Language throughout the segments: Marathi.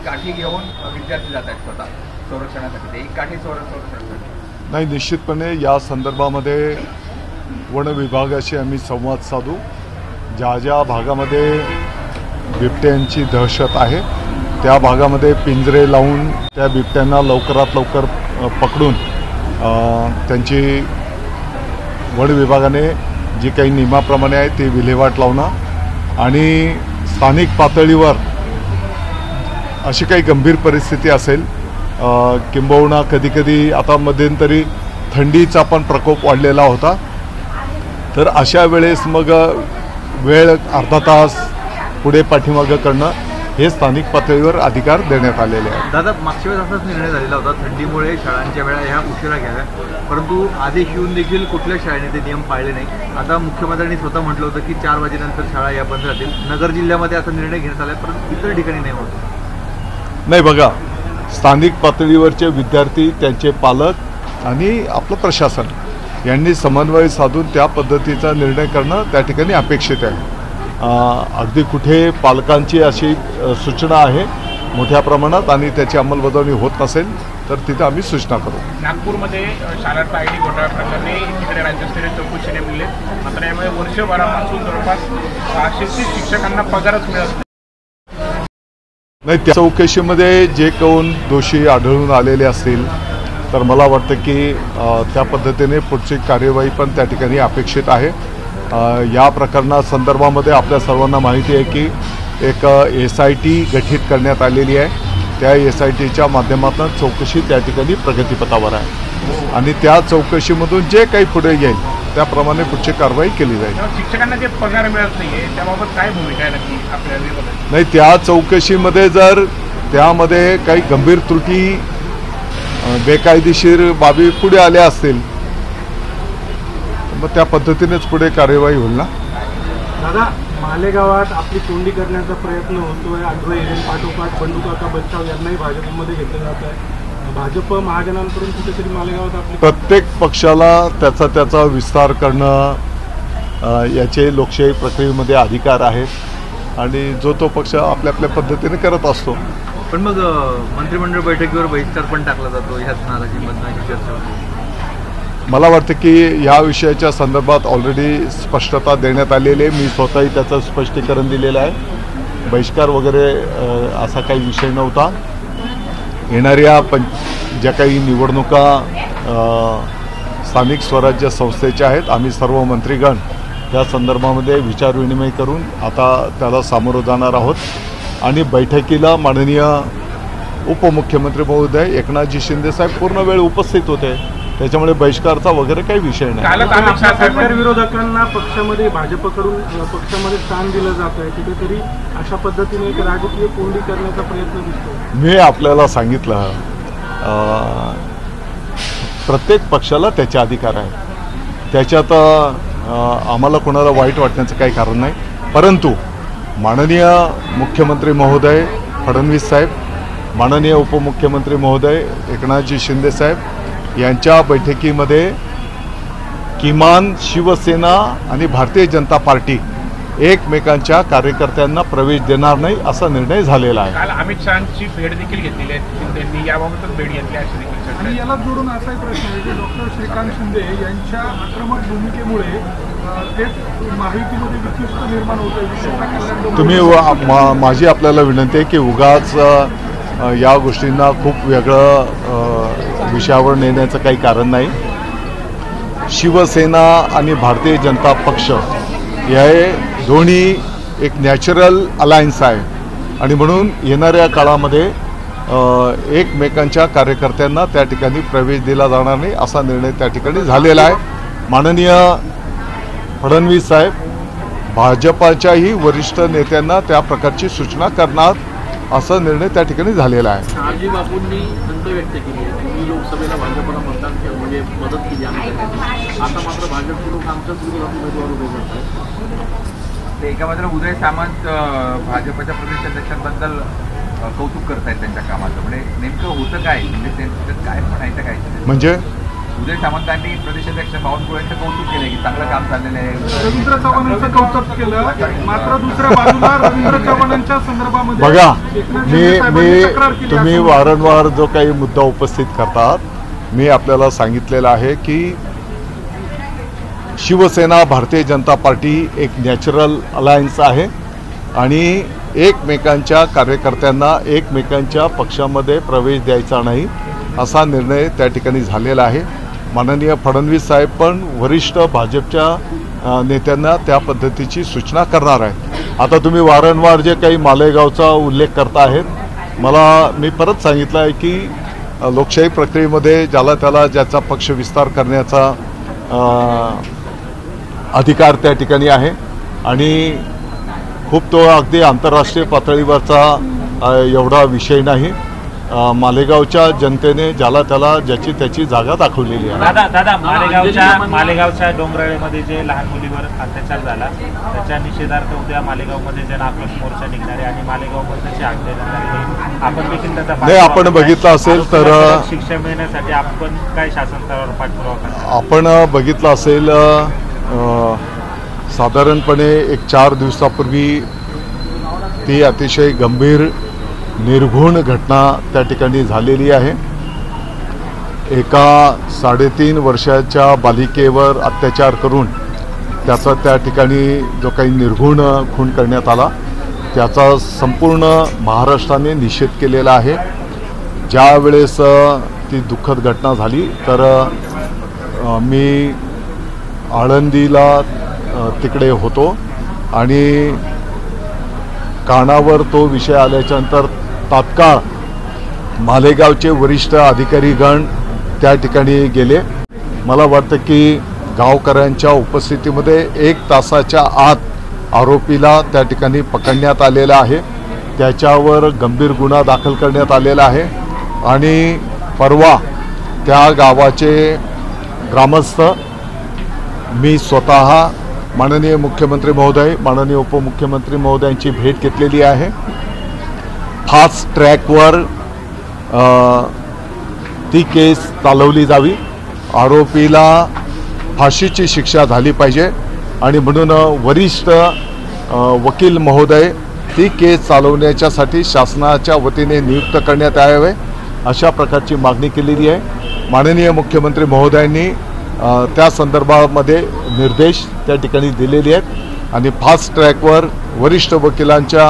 काठी घेऊन विद्यार्थी जात आहेत स्वतः संरक्षणासाठी, एक काठी संरक्षणासाठी. नाही, निश्चितपणे या संदर्भामध्ये वन विभागाशी आम्ही संवाद साधू. ज्या ज्या भागामध्ये बिबट्यांची दहशत आहे त्या भागामध्ये पिंजरे लावून त्या बिबट्यांना लवकरात लवकर पकडून त्यांची वन विभागाने जी काही नियमाप्रमाणे आहे ती विल्हेवाट लावणं आणि स्थानिक पातळीवर अशी काही गंभीर परिस्थिती असेल, किंबहुना कधीकधी आता मध्यंतरी थंडीचा पण प्रकोप वाढलेला होता, तर अशा वेळेस मग वेळ अर्धा तास पुढे पाठीमागं करणं हे स्थानिक पातळीवर अधिकार देण्यात आलेले आहेत. दादा, मागच्या वेळेस असाच निर्णय झालेला होता, थंडीमुळे शाळांच्या वेळा ह्या उशिरा घ्याव्या, परंतु आदेश येऊन देखील कुठल्या शाळेने ते नियम पाळले नाही. आता मुख्यमंत्र्यांनी स्वतः म्हटलं होतं की 4 वाजेनंतर शाळा या बंद राहतील. नगर जिल्ह्यामध्ये असा निर्णय घेण्यात आला आहे, परंतु इतर ठिकाणी नाही होत. नाही, बघा, स्थानिक पातळीवरचे विद्यार्थी, त्यांचे पालक आणि आपलं प्रशासन यांनी समन्वय साधून त्या पद्धतीचा निर्णय करणं त्या ठिकाणी अपेक्षित आहे. अगदी कुठे पालकांची अशी सूचना आहे मोठ्या प्रमाणात आणि त्याची अंमलबजावणी होत नसेल तर तिथे आम्ही सूचना करू. नागपूरमध्ये शाळांचा ID घोटाळा प्रकरणी तिकडे राज्यस्तरीय चौकशी नेमले, मात्र यामुळे वर्षभरापासून जवळपास 630 शिक्षकांना पगारच मिळत नाही. त्या चौकशीमध्ये जे कोण दोषी आढळून आलेले असतील तर मला वाटतं की त्या पद्धतीने पुढची कार्यवाही पण त्या ठिकाणी अपेक्षित आहे. या प्रकरणासंदर्भामध्ये आपल्या सर्वांना माहिती आहे की एक SIT गठीत करण्यात आलेली आहे. त्या SITच्या माध्यमातून चौकशी त्या ठिकाणी प्रगतीपथावर आहे आणि त्या चौकशीमधून जे काही पुढे येईल त्याप्रमाणे पुढची कारवाई केली जाईल. शिक्षकांना जे पगार मिळत नाहीये त्याबाबत काय भूमिका आहे नक्की आपल्या? नाही, त्या चौकशीमध्ये जर त्यामध्ये काही गंभीर त्रुटी, बेकायदेशीर बाबी पुढे आल्या असतील मग त्या पद्धतीनेच पुढे कार्यवाही होईल ना. दादा, मालेगावात आपली कोंडी करण्याचा प्रयत्न होतोय. आग्रह एजंट पाठोपाठ बंडूकाका बच्चाव यांनाही भाजपमध्ये घेतलं जात आहे. भाजप महाजनांकडून कुठेतरी मालेगावात आपली प्रत्येक पक्षाला त्याचा विस्तार करणं याचे लोकशाही प्रक्रियेमध्ये अधिकार आहेत आणि जो तो पक्ष आपल्या आपल्या पद्धतीने करत असतो. पण मग मंत्रिमंडळ बैठकीवर बहिष्कार पण टाकला जातो, ह्याच नाराजीमधून चर्चा होती. मला वाटतं की या विषयाच्या संदर्भात ऑलरेडी स्पष्टता देण्यात आलेली आहे. मी स्वतःही त्याचं स्पष्टीकरण दिलेलं आहे. बहिष्कार वगैरे असा काही विषय नव्हता. येणाऱ्या ज्या काही निवडणुका स्थानिक स्वराज्य संस्थेच्या आहेत, आम्ही सर्व मंत्रीगण त्या संदर्भामध्ये विचारविनिमय करून आता त्याला सामोरं जाणार आहोत आणि बैठकीला माननीय उपमुख्यमंत्री महोदय एकनाथजी शिंदेसाहेब पूर्ण वेळ उपस्थित होते. त्याच्यामुळे बहिष्कारचा वगैरे काही विषय नाही. सरकार विरोधकांना पक्षामध्ये भाजपकडून पक्षामध्ये स्थान दिलं जात आहे, कुठेतरी अशा पद्धतीने एक राजकीय कोंडी करण्याचा प्रयत्न दिसतो. मी आपल्याला सांगितलं, प्रत्येक पक्षाला त्याचे अधिकार आहे, त्याच्यात आम्हाला कोणाला वाईट वाटण्याचं काही कारण नाही. परंतु माननीय मुख्यमंत्री महोदय फडणवीस साहेब, माननीय उपमुख्यमंत्री महोदय एकनाथजी शिंदेसाहेब यांच्या बैठकीमध्ये किमान शिवसेना आणि भारतीय जनता पार्टी एकमेकांच्या कार्यकर्त्यांना प्रवेश देणार नाही असा निर्णय झालेला आहे. काल अमित शहांची भेट देखील घेतलेली आहे शिंदेंनी, याबाबतच भेट घेतली अशी देखील चर्चा. आणि याला जोडून असाही प्रश्न आहे की डॉक्टर श्रीकांत शिंदे यांच्या आक्रमक भूमिकेमुळे तेच महायुतीमध्ये विशिष्ट निर्माण होतं, विशेषतः तुम्ही माझी आपल्याला विनंती आहे की उगाच या गोष्टींना खूप वेगळं विषयावर नेण्याचं काही कारण नाही. शिवसेना आणि भारतीय जनता पक्ष हे दोन्ही एक नॅचरल अलायन्स आहे आणि म्हणून येणाऱ्या काळामध्ये एकमेकांच्या कार्यकर्त्यांना त्या ठिकाणी प्रवेश दिला जाणार नाही असा निर्णय त्या ठिकाणी झालेला आहे. माननीय फडणवीस साहेब भाजपाच्याही वरिष्ठ नेत्यांना त्या प्रकारची सूचना करणार असा निर्णय त्या ठिकाणी झालेला आहे. शहाजी बापूंनी खंत व्यक्त केली आहे, तुम्ही लोकसभेला भाजपला मतदान केलं म्हणजे मदत केली आमच्यासाठी, आता मात्र भाजपचे लोक आमच्याच विरोधात उमेदवार उभे करतात. एका मात्र उदय सामंत भाजपच्या प्रदेशाध्यक्षांबद्दल कौतुक करतायत त्यांच्या कामाचं, म्हणजे नेमकं होतं काय, म्हणजे काय म्हणायचं काय म्हणजे उदय सामंतांनी प्रदेशाध्यक्ष बावनकुळेंचं कौतुक केलं की चांगलं काम चाललेलं आहे. रवींद्र चव्हाणांचं कौतुक केलं, मात्र दुसऱ्या बाजूला रवींद्र चव्हाणांच्या संदर्भामध्ये बघा, एकनाथ शिंदे साहेबांनी तक्रार केली तुम्ही असं वारंवार जो काही मुद्दा उपस्थित करतात, मी आपल्याला सांगितलेलं आहे की शिवसेना भारतीय जनता पार्टी एक नॅचरल अलायन्स आहे आणि एकमेकांच्या कार्यकर्त्यांना एकमेकांच्या पक्षामध्ये प्रवेश द्यायचा नाही असा निर्णय त्या ठिकाणी झालेला आहे. माननीय फडणवीस साहेब पण वरिष्ठ भाजपच्या नेत्यांना त्या पद्धतीची सूचना करणार आहेत. आता तुम्ही वारंवार जे काही मालेगावचा उल्लेख करता आहेत, मी परत सांगितलं आहे की लोकशाही प्रक्रियेमध्ये ज्याला त्याला ज्याचा पक्ष विस्तार करण्याचा अधिकार त्या ठिकाणी आहे आणि खूप तो अगदी आंतरराष्ट्रीय पातळीवरचा एवढा विषय नाही. मालेगावच्या जनतेने ज्याला त्याला ज्याची त्याची जागा दाखवलेली आहे. दादा मालेगावच्या डोंगराळेमध्ये जे लहान मुलीवर अत्याचार झाला त्याच्या निषेधार्थ उद्या मालेगावमध्ये जन आक्रोश मोर्चा निघणार आहे आणि मालेगावमध्ये जे आंदोलन आहे आपण देखील त्याचा नाही, आपण बघितलं असेल तर शिक्षा मिळण्यासाठी आपण काय शासन स्तरावर पाठपुरावा करतो? आपण बघितलं असेल साधारणपणे एक 4 दिवसापूर्वी ती अतिशय गंभीर निर्घृण घटना त्या ठिकाणी झालेली आहे. एका 3.5 वर्षाच्या बालिकेवर अत्याचार करून त्याचा त्या ठिकाणी जो काही निर्घृण खून करण्यात आला त्याचा संपूर्ण महाराष्ट्राने निषेध केलेला आहे. ज्या वेळेस ती दुःखद घटना झाली तर मी आळंदीला तिकडे होतो आणि कानावर तो विषय आल्याच्यानंतर तात्काळ मालेगावचे वरिष्ठ अधिकारीगण त्या ठिकाणी गेले. मला वाटतं की गावकऱ्यांच्या उपस्थितीमध्ये 1 तासाच्या आत आरोपीला त्या ठिकाणी पकडण्यात आलेला आहे. त्याच्यावर गंभीर गुन्हा दाखल करण्यात आलेला आहे आणि परवा त्या गावाचे ग्रामस्थ मी स्वतः माननीय मुख्यमंत्री महोदय, माननीय उपमुख्यमंत्री महोदयांची भेट घेतलेली आहे. फास्ट ट्रॅकवर ती केस चालवली जावी, आरोपीला फाशीची शिक्षा झाली पाहिजे आणि म्हणून वरिष्ठ वकील महोदय ती केस चालवण्याच्यासाठी शासनाच्या वतीने नियुक्त करण्यात यावे अशा प्रकारची मागणी केलेली आहे. माननीय मुख्यमंत्री महोदयांनी त्या संदर्भामध्ये निर्देश त्या ठिकाणी दिलेले आहेत आणि फास्ट ट्रॅकवर वरिष्ठ वकिलांच्या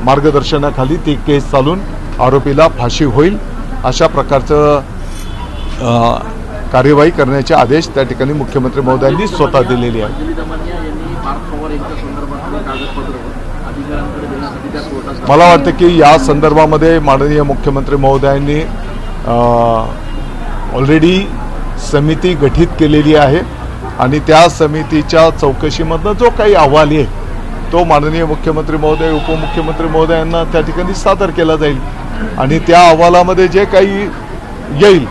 मार्गदर्शनाखाली ती केस चालून आरोपीला फाशी होईल अशा प्रकारचं कार्यवाही करण्याचे आदेश त्या ठिकाणी मुख्यमंत्री महोदयांनी स्वतः दिलेले आहेत. मला वाटतं की या संदर्भामध्ये माननीय मुख्यमंत्री महोदयांनी ऑलरेडी समिती गठीत केलेली आहे आणि त्या समितीच्या चौकशीमधनं जो काही अहवाल येईल तो माननीय मुख्यमंत्री महोदय, उपमुख्यमंत्री महोदयांना त्या ठिकाणी सादर केला जाईल आणि त्या अहवालामध्ये जे काही येईल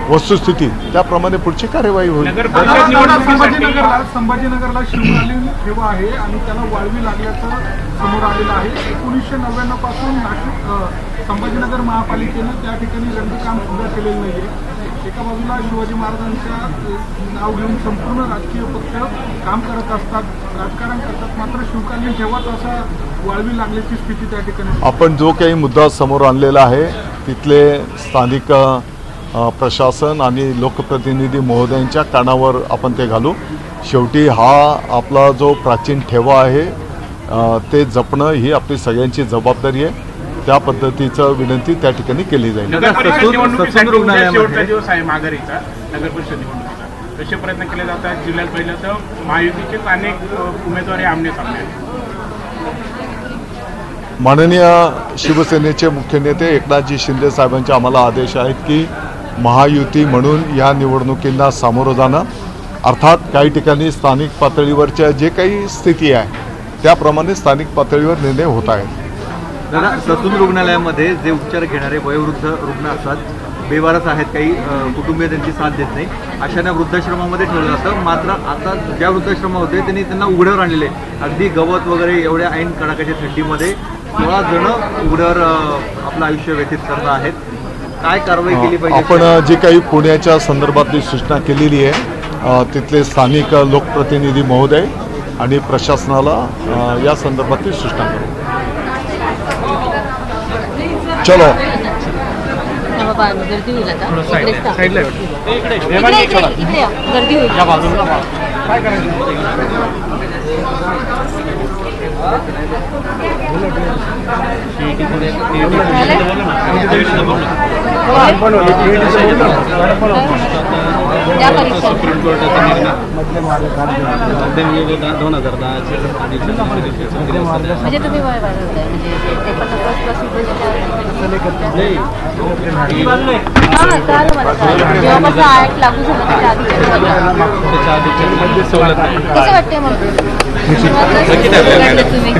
वस्तुस्थिती त्याप्रमाणे पुढची कार्यवाही होईल. संभाजीनगरला शिवकालीन ठेवा आहे आणि त्याला वाळवी लागल्याचं समोर आलेलं आहे. 1999 पासून नाशिक संभाजीनगर महापालिकेनं त्या ठिकाणी रंगकाम सुद्धा केलेलं नाहीये. एका बाजूला शिवाजी महाराजांच्या नाव घेऊन संपूर्ण राजकीय पक्ष काम करत असतात, राजकारण करतात, मात्र शिवकालीन ठेवाच असा वाळवी लागल्याची स्थिती त्या ठिकाणी. आपण जो काही मुद्दा समोर आणलेला आहे तिथले स्थानिक प्रशासन आणि लोकप्रतिनिधी महोदयांच्या कानावर आपण ते घालू. शेवटी हा आपला जो प्राचीन ठेवा आहे ते जपणं ही आपली सगळ्यांची जबाबदारी आहे. त्या पद्धतीचं विनंती त्या ठिकाणी केली जाईल. शेवटचा दिवस आहे माघारीचा नगर परिषद निवडणुकीचा, तसे प्रयत्न केले जातात. जिल्ह्यात पहिलं तर महायुतीचेच अनेक उमेदवार आमने सामने आहेत. माननीय शिवसेनेचे मुख्य नेते एकनाथजी शिंदे साहेबांचे आम्हाला आदेश आहेत की महायुती म्हणून या निवडणुकींना सामोरं जाणं, अर्थात काही ठिकाणी स्थानिक पातळीवरच्या जे काही स्थिती आहे त्याप्रमाणे स्थानिक पातळीवर निर्णय होत आहेत. दादा, ससून रुग्णालयामध्ये जे उपचार घेणारे वयोवृद्ध रुग्ण असतात, बेवारस आहेत, काही कुटुंबीय त्यांची साथ देत नाही, अशांना वृद्धाश्रमामध्ये ठेवलं जातं. मात्र आता ज्या वृद्धाश्रम होते त्यांनी त्यांना उघड्यावर आणलेले, अगदी गवत वगैरे एवढ्या ऐन कडाक्याच्या थंडीमध्ये 16 जण उघड्यावर आपलं आयुष्य व्यतीत करत आहेत. काय कारवाई केली पाहिजे? आपण जी काही पुण्याच्या संदर्भातली सूचना केलेली आहे तिथले स्थानिक लोकप्रतिनिधी महोदय आणि प्रशासनाला या संदर्भातली सूचना करू. चलो बाबा गर्दी होईल आता इकडे या, गर्दी होईल. काय करायचं त्या परीक्षा सुप्रीम कोर्टाचा निर्णय 2010 म्हणजे तुम्ही वय वाढवताय म्हणजे ते पण कळलं मला कळलं. जेव्हापासून ऍक्ट लागू झाला त्याच्या आधीच्या सवलत नाही. कसं वाटतंय मग तुम्ही